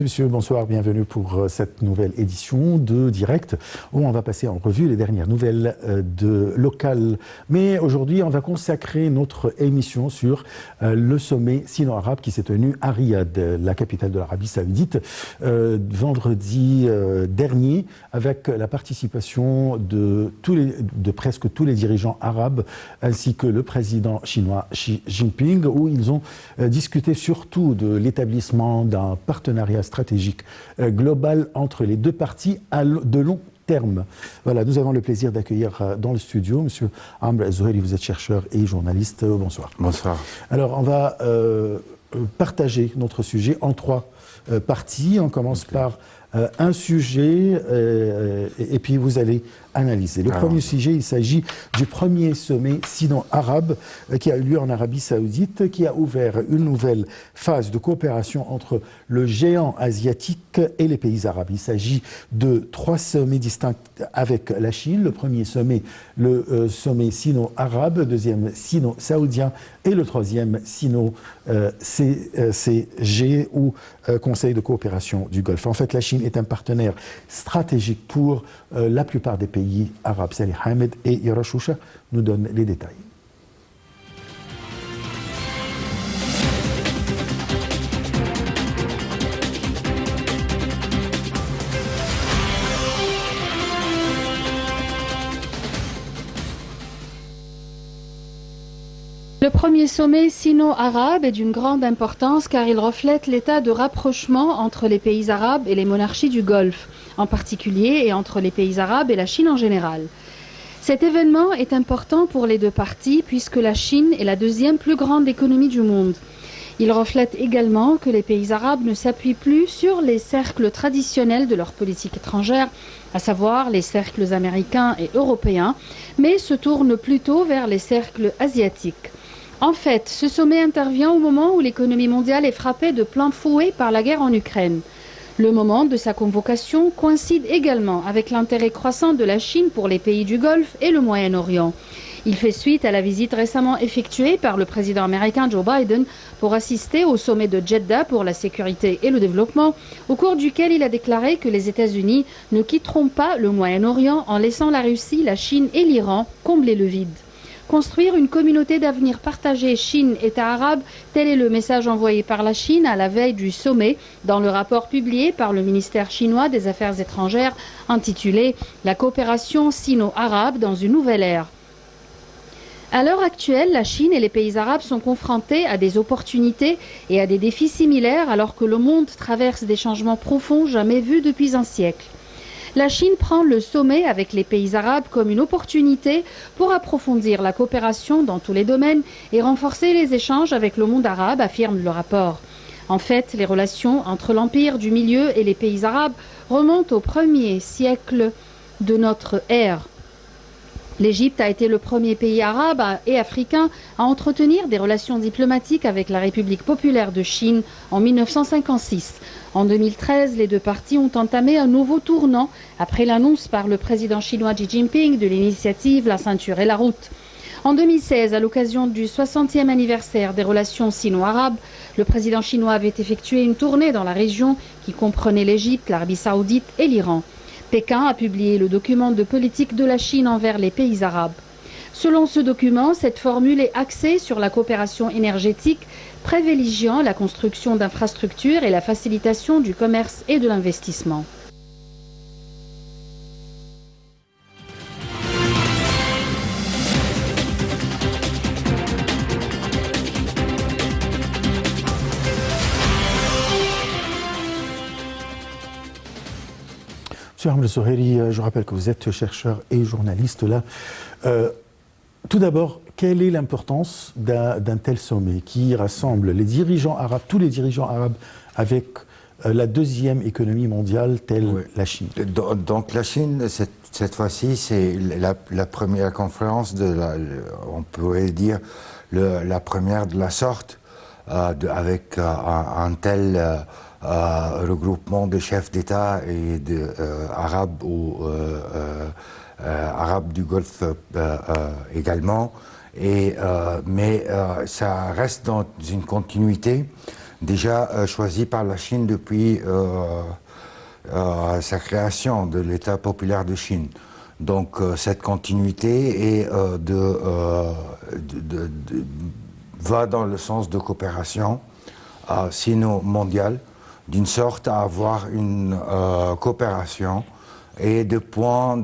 Monsieur, bonsoir, bienvenue pour cette nouvelle édition de Direct où on va passer en revue les dernières nouvelles locales. Mais aujourd'hui, on va consacrer notre émission sur le sommet sino-arabe qui s'est tenu à Riyad, la capitale de l'Arabie Saoudite, vendredi dernier, avec la participation de presque tous les dirigeants arabes ainsi que le président chinois Xi Jinping, où ils ont discuté surtout de l'établissement d'un partenariat stratégique global entre les deux parties de long terme. Voilà, nous avons le plaisir d'accueillir dans le studio Monsieur Amr Zouheri, vous êtes chercheur et journaliste. Bonsoir. Bonsoir. Alors, on va partager notre sujet en trois parties. On commence par un sujet et puis vous allez analyser. Le premier sujet, il s'agit du premier sommet sino-arabe qui a eu lieu en Arabie Saoudite, qui a ouvert une nouvelle phase de coopération entre le géant asiatique et les pays arabes. Il s'agit de trois sommets distincts avec la Chine. Le premier sommet, le sommet sino-arabe, le deuxième sino-saoudien et le troisième sino-CCG ou Conseil de coopération du Golfe. En fait, la Chine est un partenaire stratégique pour la plupart des pays arabes. Salih Hamed et Yara Choucha nous donnent les détails. Le premier sommet sino-arabe est d'une grande importance car il reflète l'état de rapprochement entre les pays arabes et les monarchies du Golfe, en particulier, et entre les pays arabes et la Chine en général. Cet événement est important pour les deux parties puisque la Chine est la deuxième plus grande économie du monde. Il reflète également que les pays arabes ne s'appuient plus sur les cercles traditionnels de leur politique étrangère, à savoir les cercles américains et européens, mais se tournent plutôt vers les cercles asiatiques. En fait, ce sommet intervient au moment où l'économie mondiale est frappée de plein fouet par la guerre en Ukraine. Le moment de sa convocation coïncide également avec l'intérêt croissant de la Chine pour les pays du Golfe et le Moyen-Orient. Il fait suite à la visite récemment effectuée par le président américain Joe Biden pour assister au sommet de Jeddah pour la sécurité et le développement, au cours duquel il a déclaré que les États-Unis ne quitteront pas le Moyen-Orient en laissant la Russie, la Chine et l'Iran combler le vide. Construire une communauté d'avenir partagée Chine-État arabe, tel est le message envoyé par la Chine à la veille du sommet dans le rapport publié par le ministère chinois des Affaires étrangères intitulé « La coopération sino-arabe dans une nouvelle ère ». À l'heure actuelle, la Chine et les pays arabes sont confrontés à des opportunités et à des défis similaires alors que le monde traverse des changements profonds jamais vus depuis un siècle. La Chine prend le sommet avec les pays arabes comme une opportunité pour approfondir la coopération dans tous les domaines et renforcer les échanges avec le monde arabe, affirme le rapport. En fait, les relations entre l'Empire du Milieu et les pays arabes remontent au 1er siècle de notre ère. L'Égypte a été le premier pays arabe et africain à entretenir des relations diplomatiques avec la République populaire de Chine en 1956. En 2013, les deux parties ont entamé un nouveau tournant après l'annonce par le président chinois Xi Jinping de l'initiative La ceinture et la route. En 2016, à l'occasion du 60e anniversaire des relations sino-arabes, le président chinois avait effectué une tournée dans la région qui comprenait l'Égypte, l'Arabie saoudite et l'Iran. Pékin a publié le document de politique de la Chine envers les pays arabes. Selon ce document, cette formule est axée sur la coopération énergétique, privilégiant la construction d'infrastructures et la facilitation du commerce et de l'investissement. Monsieur Amr Zouheri, je rappelle que vous êtes chercheur et journaliste là. Tout d'abord, quelle est l'importance d'un tel sommet qui rassemble les dirigeants arabes, tous les dirigeants arabes, avec la deuxième économie mondiale telle la Chine? Donc la Chine, cette fois-ci, c'est la première conférence, on pourrait dire la première de la sorte, avec un tel regroupement de chefs d'État et arabes ou arabes du Golfe également. Mais ça reste dans une continuité déjà choisi par la Chine depuis sa création de l'État populaire de Chine. Donc cette continuité va dans le sens de coopération sino-mondiale, d'une sorte à avoir une coopération et de points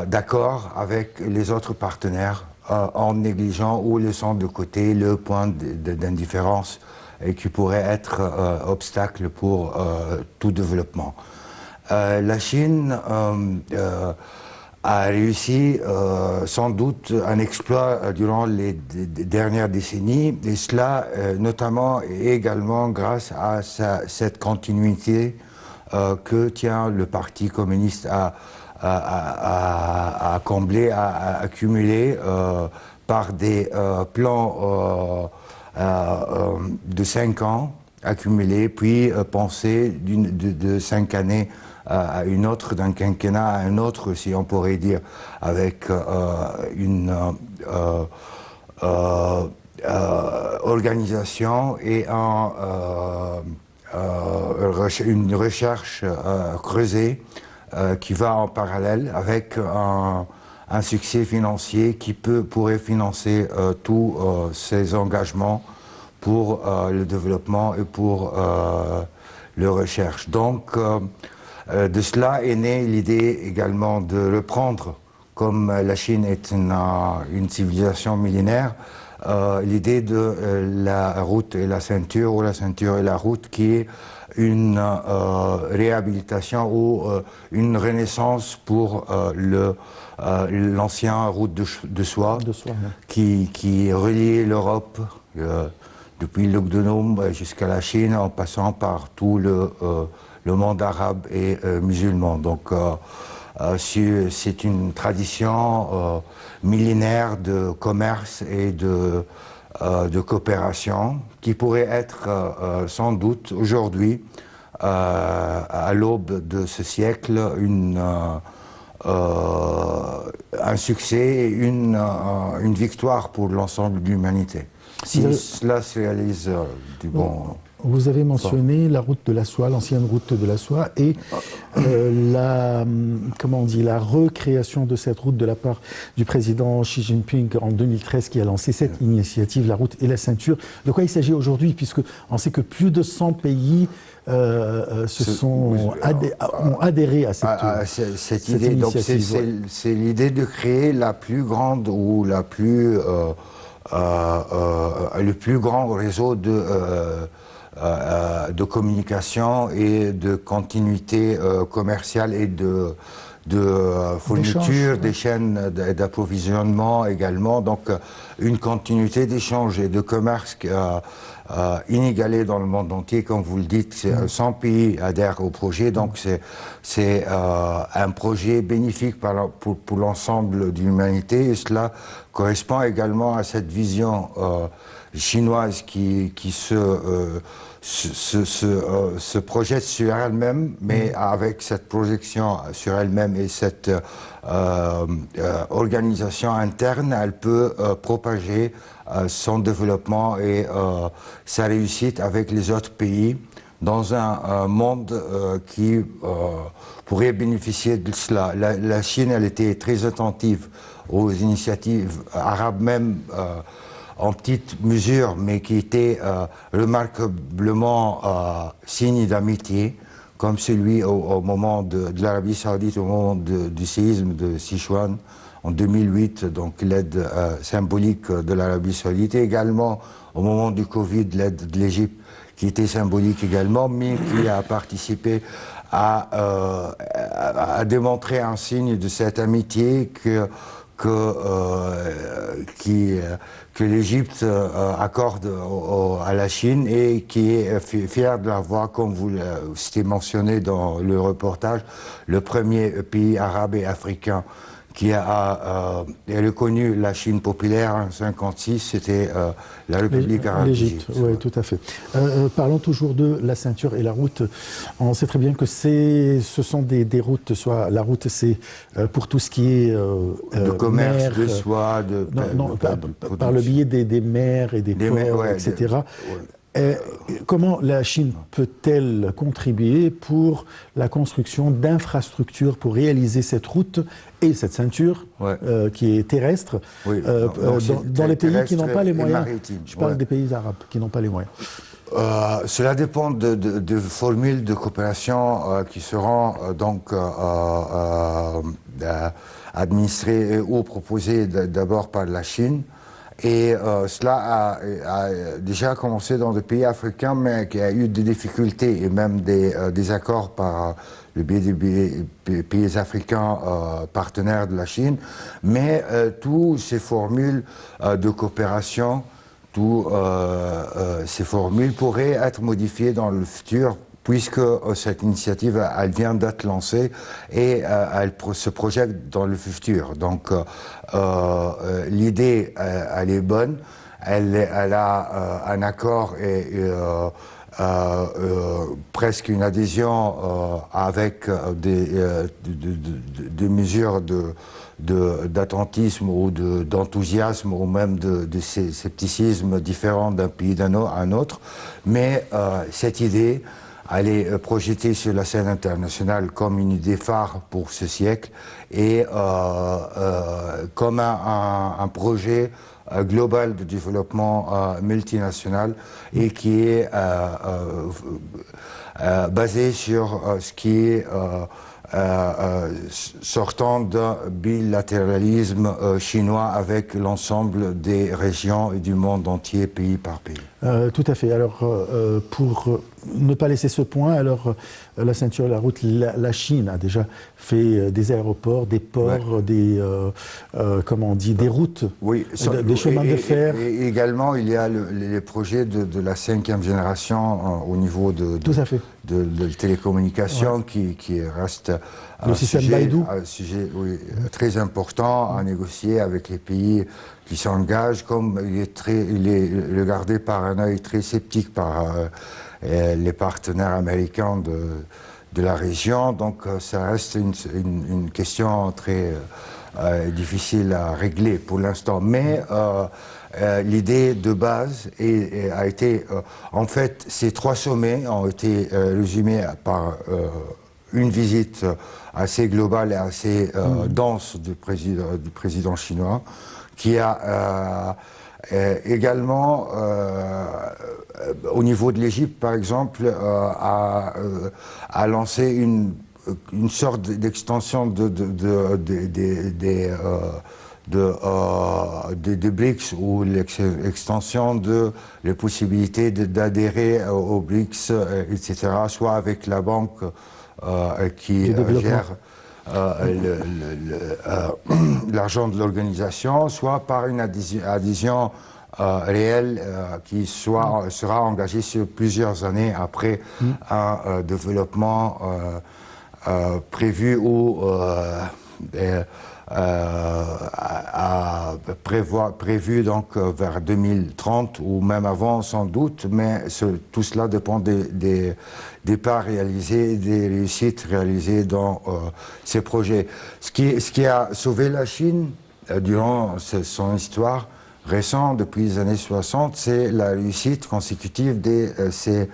d'accord avec les autres partenaires en négligeant ou laissant de côté le point d'indifférence et qui pourrait être obstacle pour tout développement. La Chine a réussi sans doute un exploit durant les dernières décennies, et cela notamment et également grâce à cette continuité que tient le Parti communiste à combler, à accumuler par des plans de 5 ans accumulés, puis pensés de 5 années à une autre, d'un quinquennat à un autre, si on pourrait dire, avec une organisation et une recherche creusée qui va en parallèle avec un succès financier qui pourrait financer tous ces engagements pour le développement et pour la recherche. Donc, de cela est née l'idée également de reprendre, comme la Chine est une civilisation millénaire, l'idée de la route et la ceinture, ou la ceinture et la route, qui est une réhabilitation ou une renaissance pour l'ancien route de soie, qui reliait l'Europe depuis l'Ocdonome jusqu'à la Chine, en passant par tout le monde arabe et musulman. Donc c'est une tradition millénaire de commerce et de coopération qui pourrait être sans doute aujourd'hui, à l'aube de ce siècle, un succès et une victoire pour l'ensemble de l'humanité. Si cela se réalise du bon... Vous avez mentionné la route de la soie, l'ancienne route de la soie, et la recréation de cette route de la part du président Xi Jinping en 2013, qui a lancé cette initiative, la route et la ceinture. De quoi il s'agit aujourd'hui, puisque on sait que plus de 100 pays ont adhéré à cette idée. Donc initiative. c'est l'idée de créer la plus grande ou le plus grand réseau de communication et de continuité commerciale et de fourniture, des chaînes d'approvisionnement également. Donc une continuité d'échange et de commerce inégalée dans le monde entier. Comme vous le dites, 100 pays adhèrent au projet. Donc c'est un projet bénéfique pour l'ensemble de l'humanité. Et cela correspond également à cette vision chinoise qui se projette sur elle-même, mais avec cette projection sur elle-même et cette organisation interne, elle peut propager son développement et sa réussite avec les autres pays dans un monde qui pourrait bénéficier de cela. La Chine, elle était très attentive aux initiatives arabes, même en petite mesure, mais qui était remarquablement signe d'amitié, comme celui au moment de l'Arabie Saoudite, au moment du séisme de Sichuan en 2008, donc l'aide symbolique de l'Arabie Saoudite, et également au moment du Covid, l'aide de l'Égypte, qui était symbolique également, mais qui a participé à démontrer un signe de cette amitié que l'Égypte accorde à la Chine et qui est fière de l'avoir, comme vous l'avez mentionné dans le reportage, le premier pays arabe et africain qui a reconnu la Chine populaire en 1956, c'était la République arabe d'Égypte. Oui, tout à fait. Parlons toujours de la ceinture et la route. On sait très bien que ce sont des routes, soit la route c'est pour tout ce qui est de commerce, mer, de soie, par le biais des mers et des ports, etc. Comment la Chine peut-elle contribuer pour la construction d'infrastructures pour réaliser cette route et cette ceinture qui est terrestre dans les pays qui n'ont pas les moyens? Je parle des pays arabes qui n'ont pas les moyens. Cela dépend de formules de coopération qui seront donc administrées ou proposées d'abord par la Chine. Et cela a déjà commencé dans des pays africains, mais qui a eu des difficultés et même des accords par le biais des pays africains partenaires de la Chine. Mais toutes ces formules de coopération, toutes ces formules pourraient être modifiées dans le futur, puisque cette initiative, elle vient d'être lancée et elle se projette dans le futur. Donc l'idée, elle est bonne, elle a un accord et presque une adhésion avec des mesures d'attentisme ou d'enthousiasme ou même de scepticisme différents d'un pays à un autre. Mais cette idée, elle est projetée sur la scène internationale comme une idée phare pour ce siècle et comme un projet global de développement multinational et qui est basé sur ce qui est sortant d'un bilatéralisme chinois avec l'ensemble des régions et du monde entier, pays par pays. Tout à fait. Alors, pour ne pas laisser ce point, alors la ceinture et la route, la Chine a déjà fait des aéroports, des ports, des comment on dit, des routes, des chemins de fer. Et également, il y a les projets de la 5e génération au niveau de télécommunications qui reste un sujet très important à négocier avec les pays qui s'engagent, comme il est regardé par un œil très sceptique par les partenaires américains de la région. Donc ça reste une question très difficile à régler pour l'instant. Mais l'idée de base a été, en fait, ces 3 sommets ont été résumés par une visite assez globale et assez dense du président chinois, qui a également, au niveau de l'Égypte, par exemple, a lancé une sorte d'extension des BRICS ou l'extension de les possibilités d'adhérer aux BRICS, etc., soit avec la banque qui gère l'argent de l'organisation, soit par une adhésion réelle qui sera engagée sur plusieurs années après un développement prévu ou prévu donc vers 2030 ou même avant sans doute, mais tout cela dépend des pas réalisés, des réussites réalisées dans ces projets. Ce qui a sauvé la Chine durant son histoire récente, depuis les années 60, c'est la réussite consécutive de ces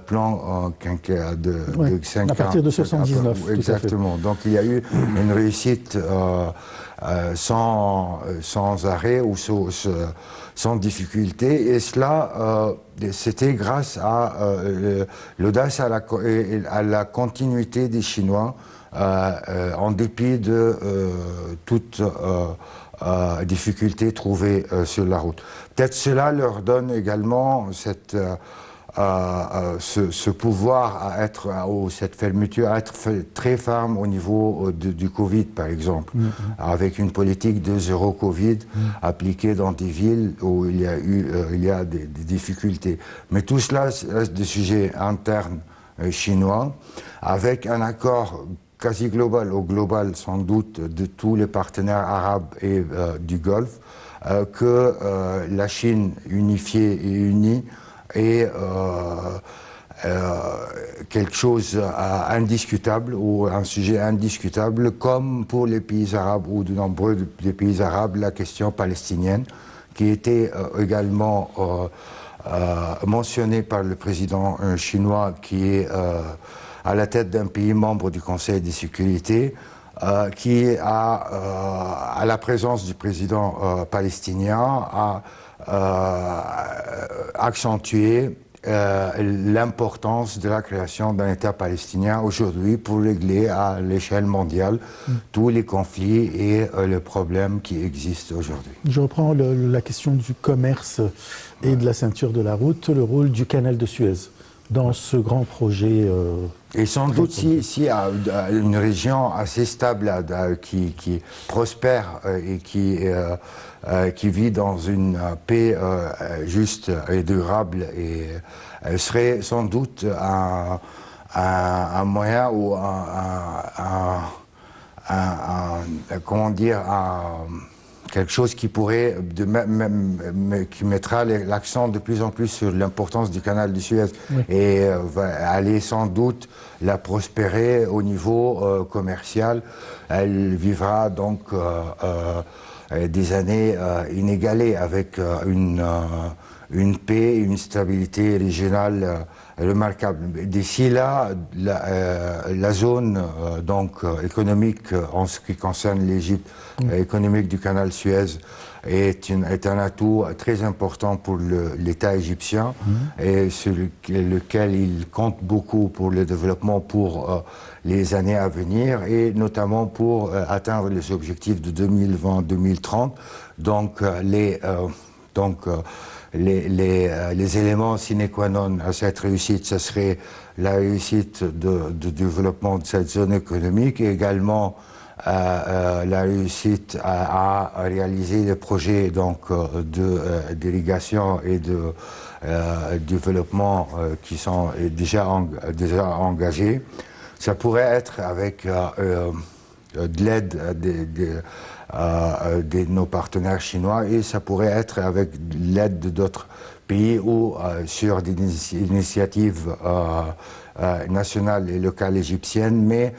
plans de 5 ans. À partir de 79. Exactement. Donc il y a eu une réussite sans arrêt ou sans difficulté, et cela c'était grâce à l'audace et à la continuité des Chinois en dépit de toute difficulté trouvée sur la route. Peut-être cela leur donne également ce pouvoir à être, ou cette fermeture à être très ferme au niveau du Covid, par exemple, avec une politique de zéro Covid appliquée dans des villes où il y a des difficultés. Mais tout cela reste des sujets internes chinois, avec un accord quasi global, au global sans doute, de tous les partenaires arabes et du Golfe, que la Chine unifiée et unie est quelque chose indiscutable ou un sujet indiscutable, comme pour les pays arabes ou de nombreux des pays arabes, la question palestinienne, qui était également mentionnée par le président chinois qui est à la tête d'un pays membre du Conseil de sécurité, qui à la présence du président palestinien a accentué l'importance de la création d'un État palestinien aujourd'hui pour régler à l'échelle mondiale tous les conflits et les problèmes qui existent aujourd'hui. Je reprends la question du commerce et de la ceinture de la route, le rôle du canal de Suez dans ce grand projet. Et sans doute, si une région assez stable qui prospère et qui vit dans une paix juste et durable, et serait sans doute un moyen ou comment dire, quelque chose qui pourrait, qui mettra l'accent de plus en plus sur l'importance du canal de Suez, oui, et va aller sans doute la prospérer au niveau commercial. Elle vivra donc des années inégalées avec une paix, une stabilité régionale remarquable. D'ici là, la zone donc économique en ce qui concerne l'Égypte, économique du canal Suez, est un atout très important pour l'État égyptien et sur lequel il compte beaucoup pour le développement pour les années à venir et notamment pour atteindre les objectifs de 2020-2030. Donc les éléments sine qua non à cette réussite, ce serait la réussite du développement de cette zone économique et également la réussite à réaliser des projets donc, d'irrigation et de développement qui sont déjà engagés. Ça pourrait être avec de l'aide de nos partenaires chinois et ça pourrait être avec l'aide d'autres pays ou sur des initiatives nationales et locales égyptiennes, mais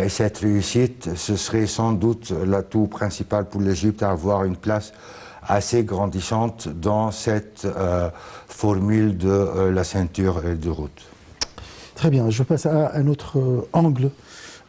cette réussite, ce serait sans doute l'atout principal pour l'Égypte à avoir une place assez grandissante dans cette formule de la ceinture de route. Très bien, je passe à un autre angle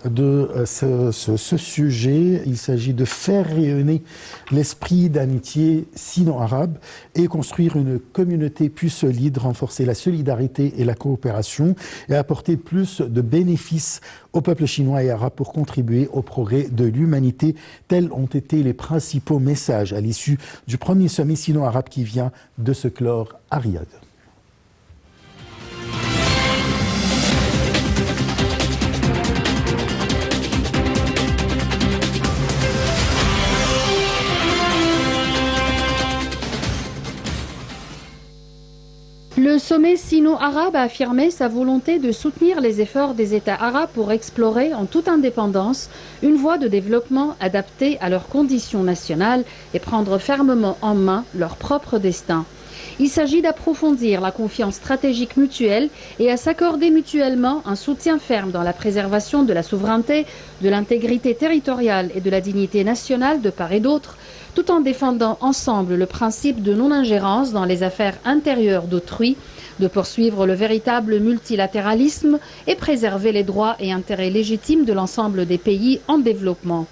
de ce sujet. Il s'agit de faire rayonner l'esprit d'amitié sino-arabe et construire une communauté plus solide, renforcer la solidarité et la coopération et apporter plus de bénéfices au peuple chinois et arabe pour contribuer au progrès de l'humanité. Tels ont été les principaux messages à l'issue du premier sommet sino-arabe qui vient de se clore à Riyad. Le sommet sino-arabe a affirmé sa volonté de soutenir les efforts des États arabes pour explorer en toute indépendance une voie de développement adaptée à leurs conditions nationales et prendre fermement en main leur propre destin. Il s'agit d'approfondir la confiance stratégique mutuelle et à s'accorder mutuellement un soutien ferme dans la préservation de la souveraineté, de l'intégrité territoriale et de la dignité nationale de part et d'autre, tout en défendant ensemble le principe de non-ingérence dans les affaires intérieures d'autrui, de poursuivre le véritable multilatéralisme et préserver les droits et intérêts légitimes de l'ensemble des pays en développement.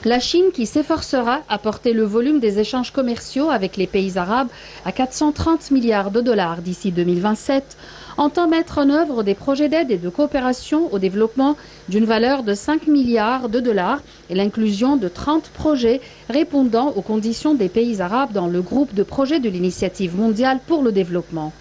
La Chine, qui s'efforcera à porter le volume des échanges commerciaux avec les pays arabes à 430 milliards de dollars d'ici 2027, entend mettre en œuvre des projets d'aide et de coopération au développement d'une valeur de 5 milliards de dollars et l'inclusion de 30 projets répondant aux conditions des pays arabes dans le groupe de projets de l'Initiative mondiale pour le développement.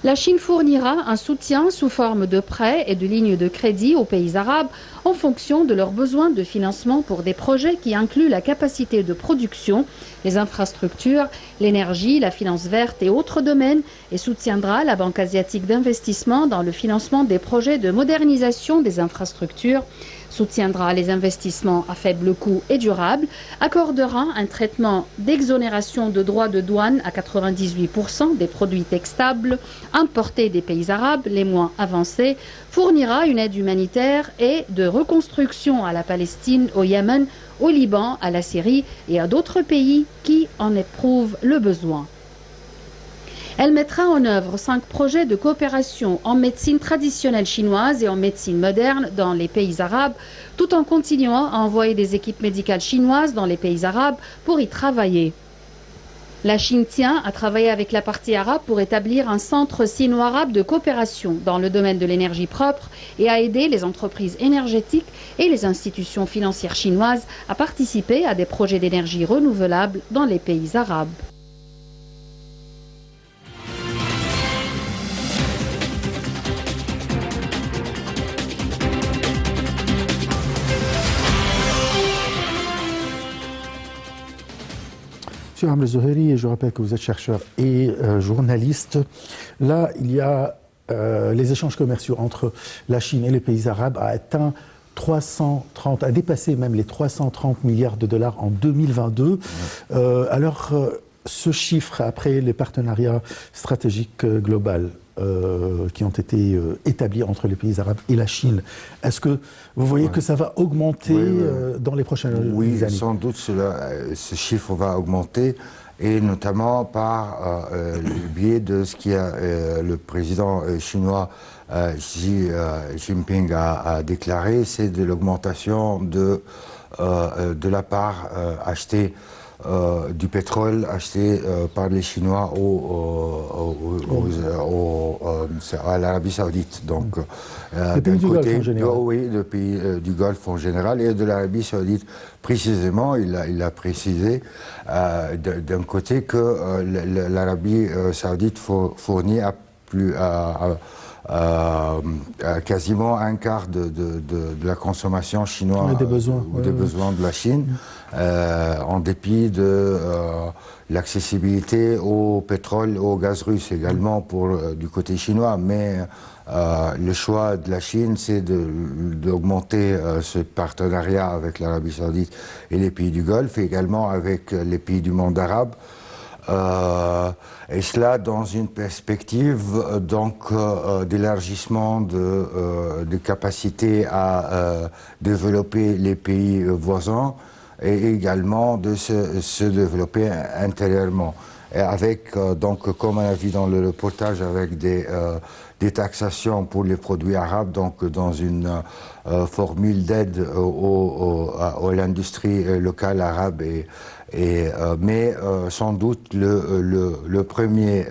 La Chine fournira un soutien sous forme de prêts et de lignes de crédit aux pays arabes en fonction de leurs besoins de financement pour des projets qui incluent la capacité de production, les infrastructures, l'énergie, la finance verte et autres domaines, et soutiendra la Banque asiatique d'investissement dans le financement des projets de modernisation des infrastructures, soutiendra les investissements à faible coût et durable, accordera un traitement d'exonération de droits de douane à 98% des produits textables importés des pays arabes les moins avancés, fournira une aide humanitaire et de reconstruction à la Palestine, au Yémen, au Liban, à la Syrie et à d'autres pays qui en éprouvent le besoin. Elle mettra en œuvre 5 projets de coopération en médecine traditionnelle chinoise et en médecine moderne dans les pays arabes, tout en continuant à envoyer des équipes médicales chinoises dans les pays arabes pour y travailler. La Chine tient à travailler avec la partie arabe pour établir un centre sino-arabe de coopération dans le domaine de l'énergie propre et à aider les entreprises énergétiques et les institutions financières chinoises à participer à des projets d'énergie renouvelable dans les pays arabes. Monsieur Amr Zoheri, je rappelle que vous êtes chercheur et journaliste. Là, il y a les échanges commerciaux entre la Chine et les pays arabes a atteint 330, a dépassé même les 330 milliards de dollars en 2022. Alors, ce chiffre, après les partenariats stratégiques globaux qui ont été établis entre les pays arabes et la Chine, est-ce que vous voyez que ça va augmenter dans les prochaines années? Oui, sans doute ce chiffre va augmenter, et notamment par le biais de ce que le président chinois Xi Jinping a déclaré, c'est de l'augmentation de la part achetée du pétrole acheté par les Chinois à l'Arabie Saoudite. Donc, les pays du Golfe en général. Oui, les pays du Golfe en général, et de l'Arabie Saoudite précisément. Il a précisé d'un côté que l'Arabie Saoudite fournit quasiment un quart de la consommation chinoise des besoins, des besoins de la Chine, en dépit de l'accessibilité au pétrole, au gaz russe également du côté chinois. Mais le choix de la Chine, c'est d'augmenter ce partenariat avec l'Arabie Saoudite et les pays du Golfe, et également avec les pays du monde arabe. Et cela dans une perspective d'élargissement de capacité à développer les pays voisins, et également de se développer intérieurement. Et avec, comme on a vu dans le reportage, avec des taxations pour les produits arabes, donc dans une formule d'aide à l'industrie locale arabe, mais sans doute le premier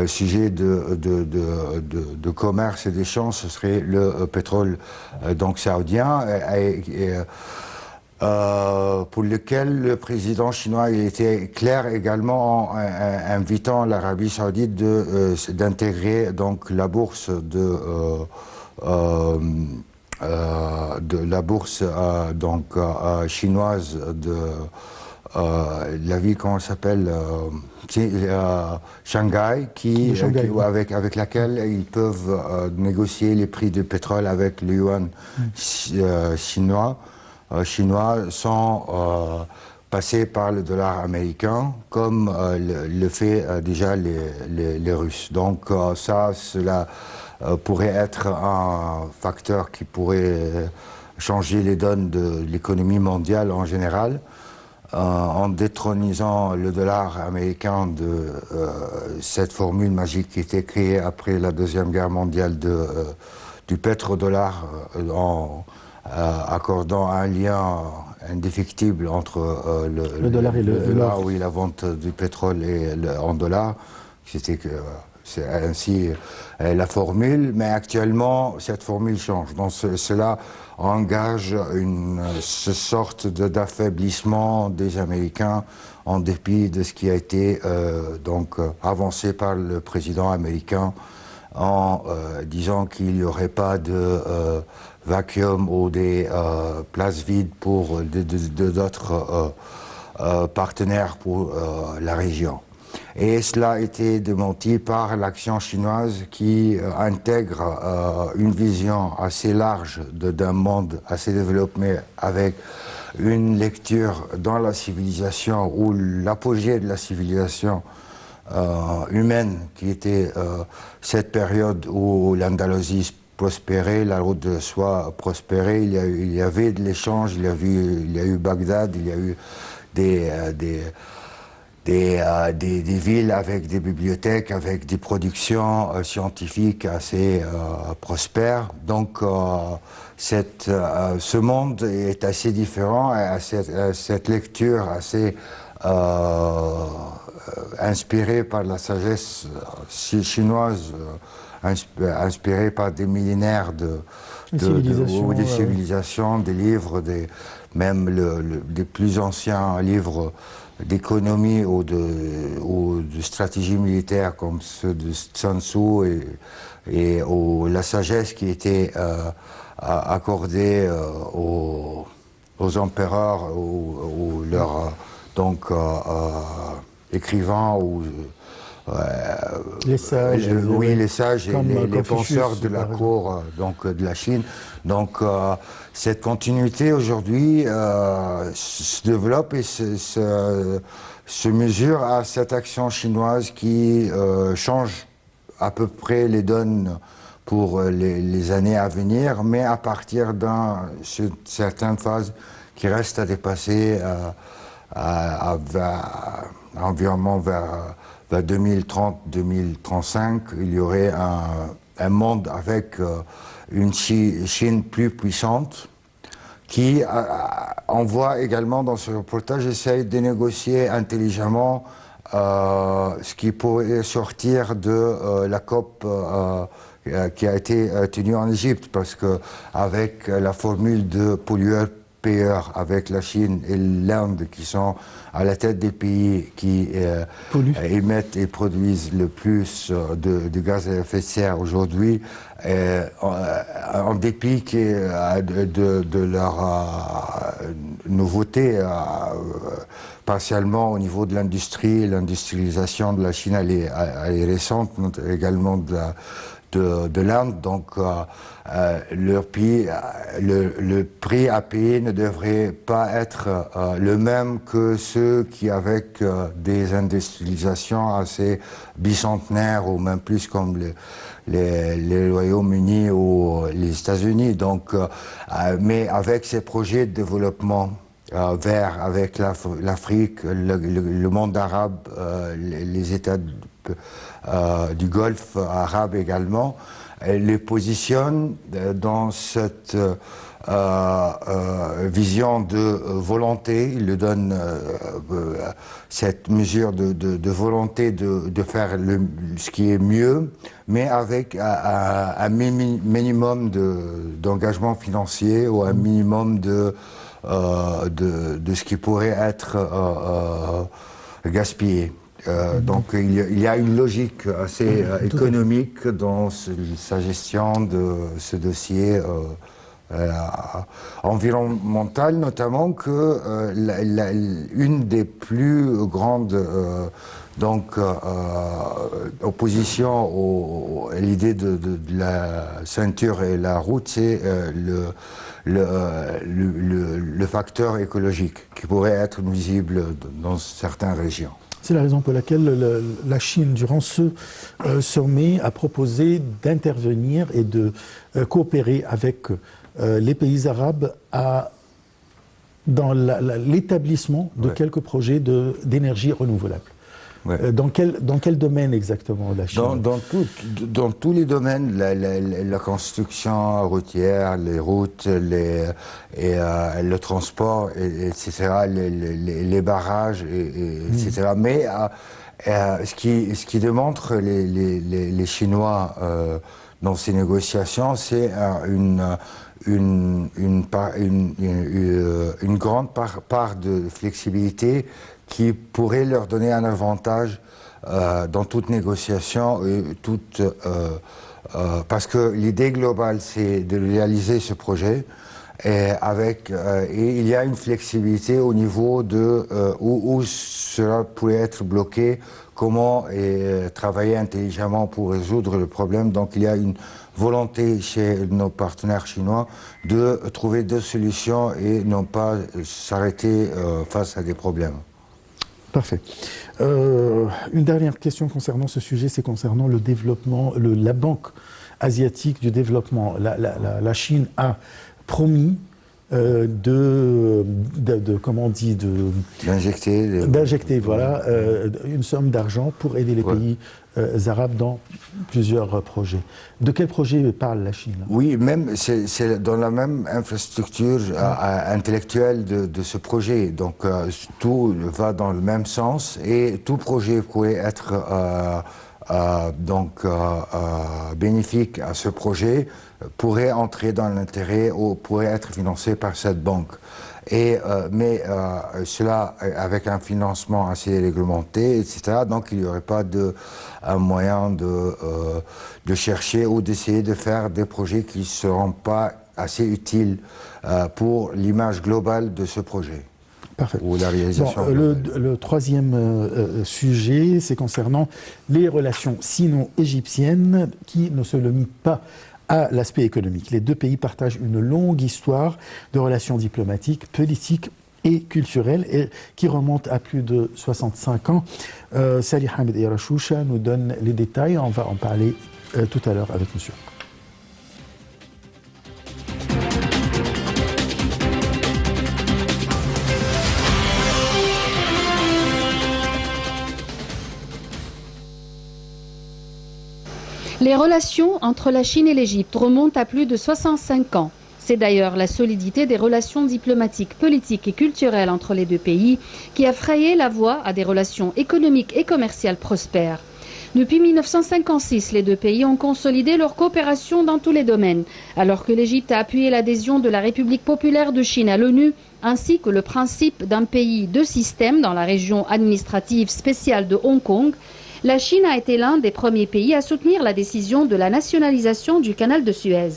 sujet de commerce et d'échange, ce serait le pétrole saoudien, pour lequel le président chinois a été clair également en invitant l'Arabie Saoudite d'intégrer la bourse chinoise de la ville, comment elle s'appelle, Shanghai, avec laquelle ils peuvent négocier les prix du pétrole avec le yuan chinois sans passer par le dollar américain, comme le fait déjà les Russes. Donc cela pourrait être un facteur qui pourrait changer les donnes de l'économie mondiale en général, en détronisant le dollar américain de cette formule magique qui était créée après la Deuxième Guerre mondiale du pétrodollar, en accordant un lien indéfectible entre le dollar et la vente du pétrole en dollars. C'était C'est ainsi la formule, mais actuellement, cette formule change. Donc cela engage une sorte d'affaiblissement des Américains en dépit de ce qui a été avancé par le président américain en disant qu'il n'y aurait pas de vacuum ou des places vides pour d'autres partenaires pour la région. Et cela a été démenti par l'action chinoise qui intègre une vision assez large d'un monde assez développé avec une lecture dans la civilisation ou l'apogée de la civilisation humaine qui était cette période où l'Andalousie prospérait, la route de soie prospérait, il y avait de l'échange, il y a eu Bagdad, il y a eu des villes avec des bibliothèques, avec des productions scientifiques assez prospères. Donc ce monde est assez différent et cette lecture assez inspirée par la sagesse chinoise, inspirée par des millénaires de civilisations, des livres, même des plus anciens livres d'économie ou de stratégie militaire comme ceux de Sun Tzu et la sagesse qui était accordée aux empereurs ou leurs écrivains ou les sages, les sages et les penseurs de la cour de la Chine. Donc cette continuité aujourd'hui se développe et se mesure à cette action chinoise qui change à peu près les donnes pour les années à venir, mais à partir d'une certaine phase qui reste à dépasser environ vers 2030-2035, il y aurait un monde avec une Chine plus puissante qui, on voit également dans ce reportage, essaye de négocier intelligemment ce qui pourrait sortir de la COP qui a été tenue en Égypte, parce que avec la formule de pollueur-payeur, avec la Chine et l'Inde qui sont à la tête des pays qui émettent et produisent le plus de gaz à effet de serre aujourd'hui, en dépit de leur nouveauté, partiellement au niveau de l'industrie, l'industrialisation de la Chine elle est récente, également de l'Inde, donc le prix à payer ne devrait pas être le même que ceux qui, avec des industrialisations assez bicentenaires ou même plus comme les Royaumes-Unis ou les États-Unis. Donc, mais avec ces projets de développement vert, avec l'Afrique, le monde arabe, les États du Golfe arabe également, les positionne dans cette vision de volonté. Il lui donne cette mesure de volonté de faire ce qui est mieux, mais avec un minimum d'engagement financier ou un minimum de ce qui pourrait être gaspillé. Donc il y a une logique assez économique dans sa gestion de ce dossier environnemental, notamment que une des plus grandes oppositions à l'idée de la ceinture et la route, c'est le facteur écologique qui pourrait être nuisible dans certaines régions. C'est la raison pour laquelle la Chine, durant ce sommet, a proposé d'intervenir et de coopérer avec les pays arabes dans l'établissement de quelques projets d'énergie renouvelable. Ouais. Dans quel domaine exactement la Chine? Dans tous les domaines, la construction routière, les routes, le transport, etc., les barrages, etc. Mais Ce qui démontre les Chinois dans ces négociations, c'est une grande part de flexibilité qui pourrait leur donner un avantage dans toute négociation, parce que l'idée globale, c'est de réaliser ce projet. Et il y a une flexibilité au niveau de où cela pourrait être bloqué, comment travailler intelligemment pour résoudre le problème. Donc il y a une volonté chez nos partenaires chinois de trouver deux solutions et non pas s'arrêter face à des problèmes. Parfait. Une dernière question concernant ce sujet, c'est concernant le développement, la Banque asiatique du développement. La Chine a promis d'injecter voilà, une somme d'argent pour aider les pays arabes dans plusieurs projets. De quel projet parle la Chine là? Oui, même c'est dans la même infrastructure intellectuelle de ce projet. Donc tout va dans le même sens et tout projet pourrait être bénéfique à ce projet pourrait entrer dans l'intérêt ou pourrait être financé par cette banque. Mais cela avec un financement assez réglementé, etc. Donc il n'y aurait pas un moyen de chercher ou d'essayer de faire des projets qui ne seront pas assez utiles pour l'image globale de ce projet. Parfait. Ou la réalisation. Le troisième sujet, c'est concernant les relations sino-égyptiennes qui ne se limitent pas à l'aspect économique. Les deux pays partagent une longue histoire de relations diplomatiques, politiques et culturelles et qui remonte à plus de 65 ans. Salih Hamed Yarashoucha nous donne les détails. On va en parler tout à l'heure avec monsieur. Les relations entre la Chine et l'Égypte remontent à plus de 65 ans. C'est d'ailleurs la solidité des relations diplomatiques, politiques et culturelles entre les deux pays qui a frayé la voie à des relations économiques et commerciales prospères. Depuis 1956, les deux pays ont consolidé leur coopération dans tous les domaines, alors que l'Égypte a appuyé l'adhésion de la République populaire de Chine à l'ONU, ainsi que le principe d'un pays deux systèmes dans la région administrative spéciale de Hong Kong. La Chine a été l'un des premiers pays à soutenir la décision de la nationalisation du canal de Suez.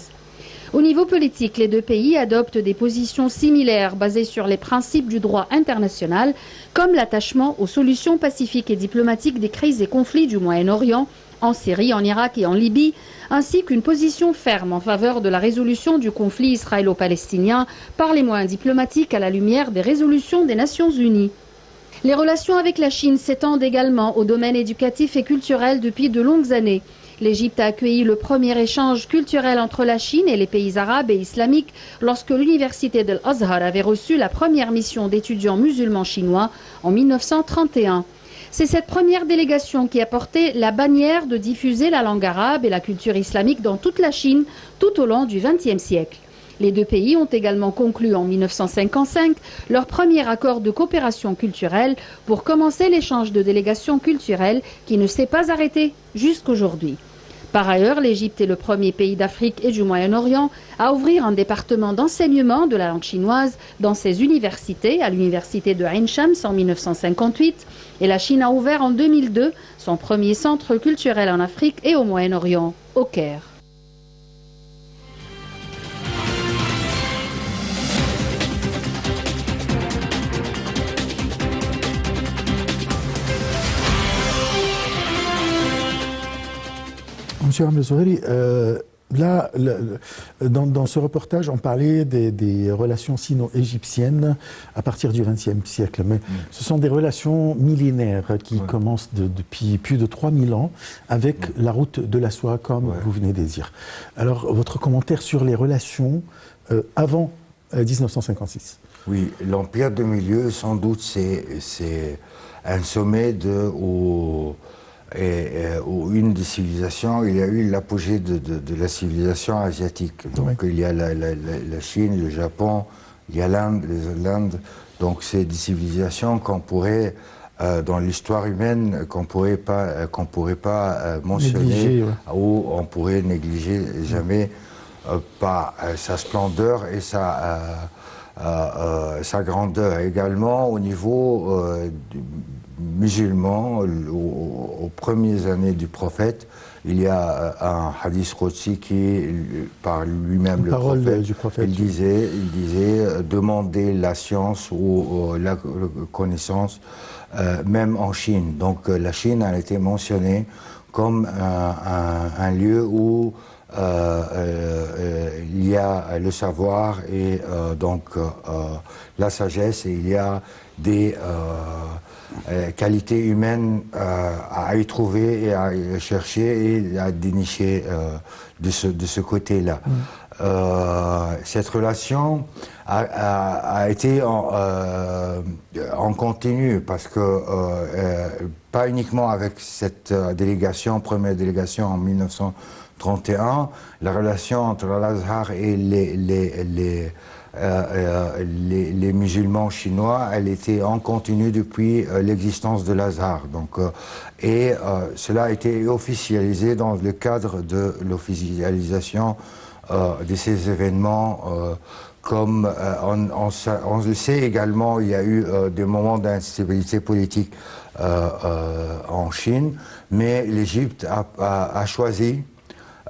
Au niveau politique, les deux pays adoptent des positions similaires basées sur les principes du droit international, comme l'attachement aux solutions pacifiques et diplomatiques des crises et conflits du Moyen-Orient, en Syrie, en Irak et en Libye, ainsi qu'une position ferme en faveur de la résolution du conflit israélo-palestinien par les moyens diplomatiques à la lumière des résolutions des Nations Unies. Les relations avec la Chine s'étendent également au domaine éducatif et culturel depuis de longues années. L'Égypte a accueilli le premier échange culturel entre la Chine et les pays arabes et islamiques lorsque l'université de l'Azhar avait reçu la première mission d'étudiants musulmans chinois en 1931. C'est cette première délégation qui a porté la bannière de diffuser la langue arabe et la culture islamique dans toute la Chine tout au long du XXe siècle. Les deux pays ont également conclu en 1955 leur premier accord de coopération culturelle pour commencer l'échange de délégations culturelles qui ne s'est pas arrêté jusqu'aujourd'hui. Par ailleurs, l'Égypte est le premier pays d'Afrique et du Moyen-Orient à ouvrir un département d'enseignement de la langue chinoise dans ses universités, à l'université de Ain Shams en 1958, et la Chine a ouvert en 2002 son premier centre culturel en Afrique et au Moyen-Orient, au Caire. Monsieur Ahmed Zoheri, là, dans ce reportage, on parlait des relations sino-égyptiennes à partir du XXe siècle. Mais ce sont des relations millénaires qui commencent depuis plus de 3000 ans avec la route de la soie, comme vous venez de dire. Alors, votre commentaire sur les relations avant 1956? Oui, l'Empire de Milieu, sans doute, c'est un sommet où une des civilisations, il y a eu l'apogée de la civilisation asiatique. Donc il y a la Chine, le Japon, il y a l'Inde, les Indes. Donc c'est des civilisations qu'on pourrait dans l'histoire humaine qu'on pourrait pas mentionner Négliger, ou on pourrait négliger jamais pas sa splendeur et sa grandeur. Également au niveau musulman, aux premières années du prophète, il y a un hadith Qudsi qui, par lui-même, le prophète, il disait demander la science ou la connaissance, même en Chine. Donc la Chine a été mentionnée comme un lieu où il y a le savoir et donc la sagesse, et il y a des qualités humaines à y trouver et à y chercher et à dénicher de ce côté-là. Cette relation a été en continu parce que pas uniquement avec cette première délégation en 1931, la relation entre l'Azhar et les musulmans chinois, elle était en continu depuis l'existence de l'Azhar. Donc, cela a été officialisé dans le cadre de l'officialisation de ces événements. Comme on le sait également, il y a eu des moments d'instabilité politique en Chine, mais l'Égypte a choisi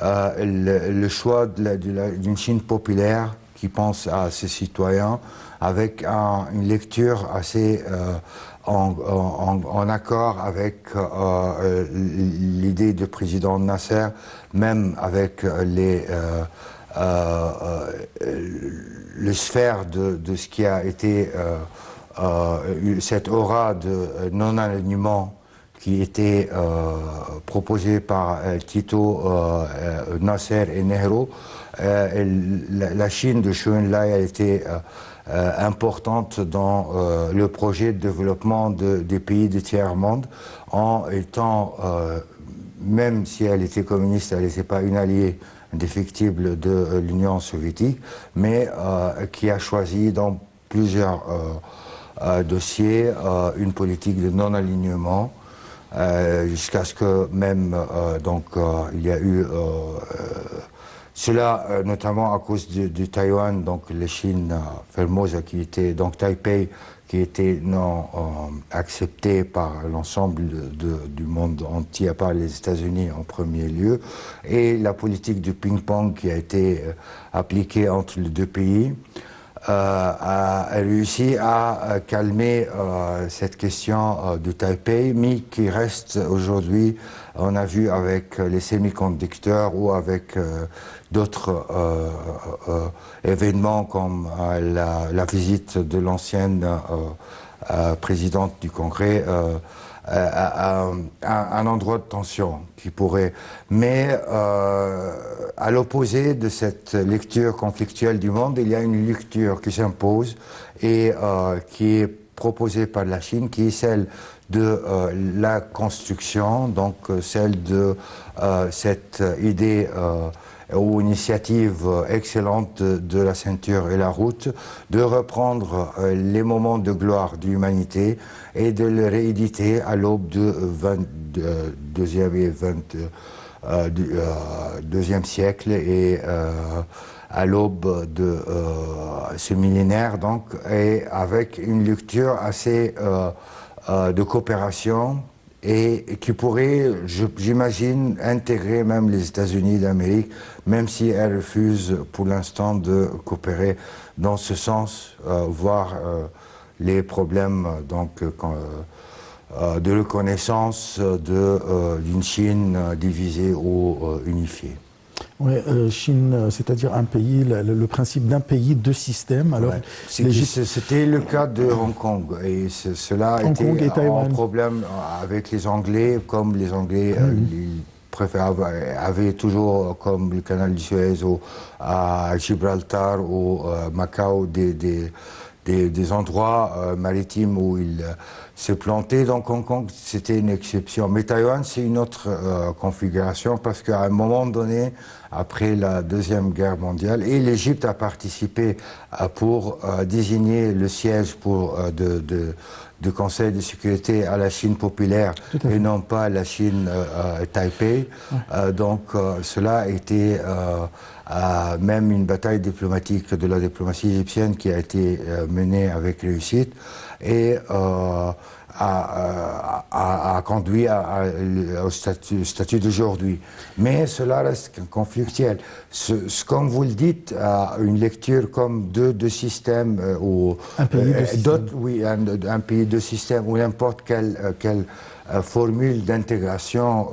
le choix d'une Chine populaire qui pense à ses citoyens, avec une lecture assez en accord avec l'idée du président Nasser, même avec le sphère de ce qui a été cette aura de non-alignement qui était proposée par Tito, Nasser et Nehru. La Chine de Chou En-lai a été importante dans le projet de développement des pays du tiers-monde, en étant, même si elle était communiste, elle n'était pas une alliée indéfectible de l'Union soviétique, mais qui a choisi dans plusieurs dossiers une politique de non-alignement, jusqu'à ce que même il y a eu cela notamment à cause du Taïwan, donc la Chine Formosa qui était donc Taipei, qui était non accepté par l'ensemble du monde entier, à part les États-Unis en premier lieu, et la politique du ping-pong qui a été appliquée entre les deux pays a réussi à calmer cette question de Taipei, mais qui reste aujourd'hui, on a vu avec les semi-conducteurs ou avec d'autres événements comme la visite de l'ancienne présidente du Congrès, un endroit de tension qui pourrait... Mais à l'opposé de cette lecture conflictuelle du monde, il y a une lecture qui s'impose et qui est proposée par la Chine, qui est celle de la construction, donc celle de cette idée ou initiative excellente de la ceinture et la route, de reprendre les moments de gloire de l'humanité et de les rééditer à l'aube du 22e et 22e siècle et à l'aube de ce millénaire, donc, et avec une lecture assez de coopération et qui pourrait, j'imagine, intégrer même les États-Unis d'Amérique, même si elles refusent pour l'instant de coopérer dans ce sens, voir les problèmes donc, de reconnaissance d'une Chine divisée ou unifiée. Oui, Chine, c'est-à-dire un pays, le principe d'un pays, deux systèmes. Alors, c'était le cas de Hong Kong, et cela a été un problème avec les Anglais, comme les Anglais avaient toujours, comme le canal du Suez ou à Gibraltar ou Macao, des endroits maritimes où il s'est planté. Donc Hong Kong, c'était une exception. Mais Taïwan, c'est une autre configuration parce qu'à un moment donné, après la Deuxième Guerre mondiale, et l'Égypte a participé pour désigner le siège du Conseil de sécurité à la Chine populaire et non pas à la Chine Taipei. Donc cela a été même une bataille diplomatique de la diplomatie égyptienne qui a été menée avec réussite et a conduit au statut d'aujourd'hui. Mais cela reste conflictuel. Comme vous le dites, une lecture comme deux systèmes ou un pays de système. Oui, un pays de système ou n'importe quelle formule d'intégration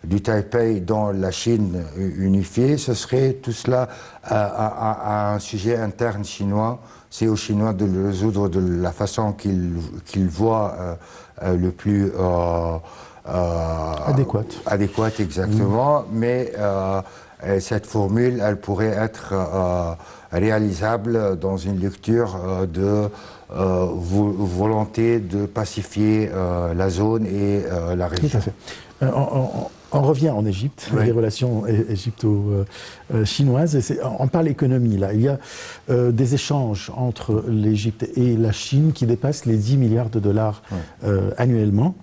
du Taipei dans la Chine unifiée, ce serait tout cela un sujet interne chinois. C'est aux Chinois de le résoudre de la façon qu'ils voient le plus adéquate, exactement. Mais cette formule, elle pourrait être réalisable dans une lecture de volonté de pacifier la zone et la région. Tout à fait. On revient en Égypte, les relations égypto-chinoises. On parle économie, là. Il y a des échanges entre l'Égypte et la Chine qui dépassent les 10 milliards de dollars annuellement.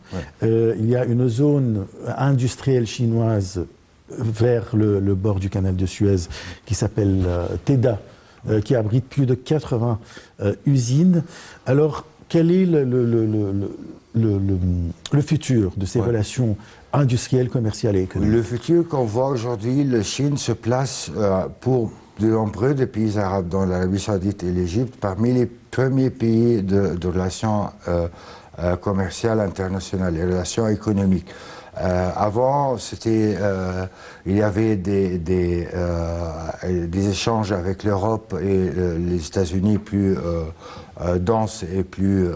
Il y a une zone industrielle chinoise vers le bord du canal de Suez qui s'appelle Teda, qui abrite plus de 80 usines. Alors, quel est le futur de ces relations industrielles, commerciales et économiques? Le futur qu'on voit aujourd'hui, la Chine se place pour de nombreux des pays arabes, dont l'Arabie Saoudite et l'Égypte, parmi les premiers pays de relations commerciales internationales, les relations économiques. Avant, il y avait des échanges avec l'Europe et les États-Unis plus denses et plus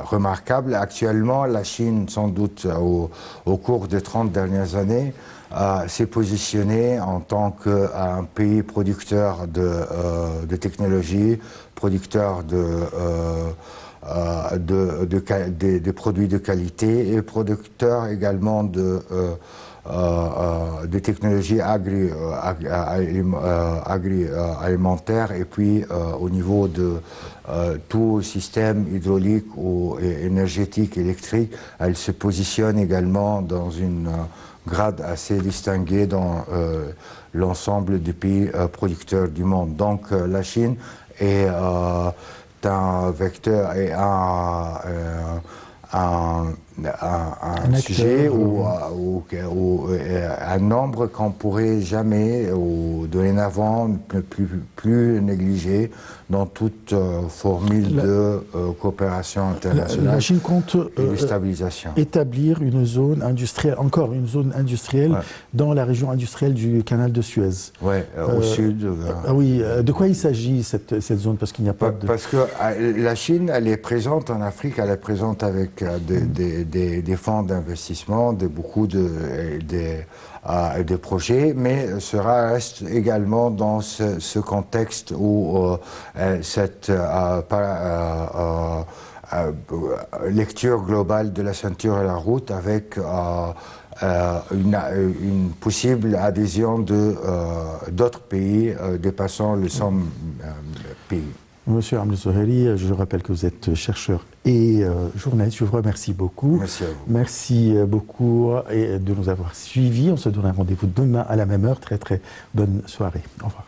remarquables. Actuellement, la Chine, sans doute au cours des 30 dernières années, s'est positionnée en tant qu'un pays producteur de technologie, producteur de produits de qualité et producteur également de technologies agroalimentaires et puis au niveau de tout système hydraulique ou énergétique électrique, elle se positionne également dans une grade assez distingué dans l'ensemble des pays producteurs du monde. Donc la Chine est un vecteur et un sujet ou un nombre qu'on pourrait jamais ou dorénavant plus négliger dans toute formule de coopération internationale. La Chine compte et de stabilisation. Établir une zone industrielle, encore une zone industrielle dans la région industrielle du canal de Suez. Oui, au sud. Oui, de quoi il s'agit cette zone? Parce qu'il n'y a pas de... Parce que la Chine, elle est présente en Afrique, elle est présente avec des fonds d'investissement, beaucoup de projets, mais cela reste également dans ce contexte où cette lecture globale de la ceinture et la route avec une possible adhésion d'autres pays dépassant le 100 pays. Monsieur Amr Zoheri, je rappelle que vous êtes chercheur et journaliste. Je vous remercie beaucoup. Merci à vous. Merci beaucoup de nous avoir suivis. On se donne un rendez-vous demain à la même heure. Très très bonne soirée. Au revoir.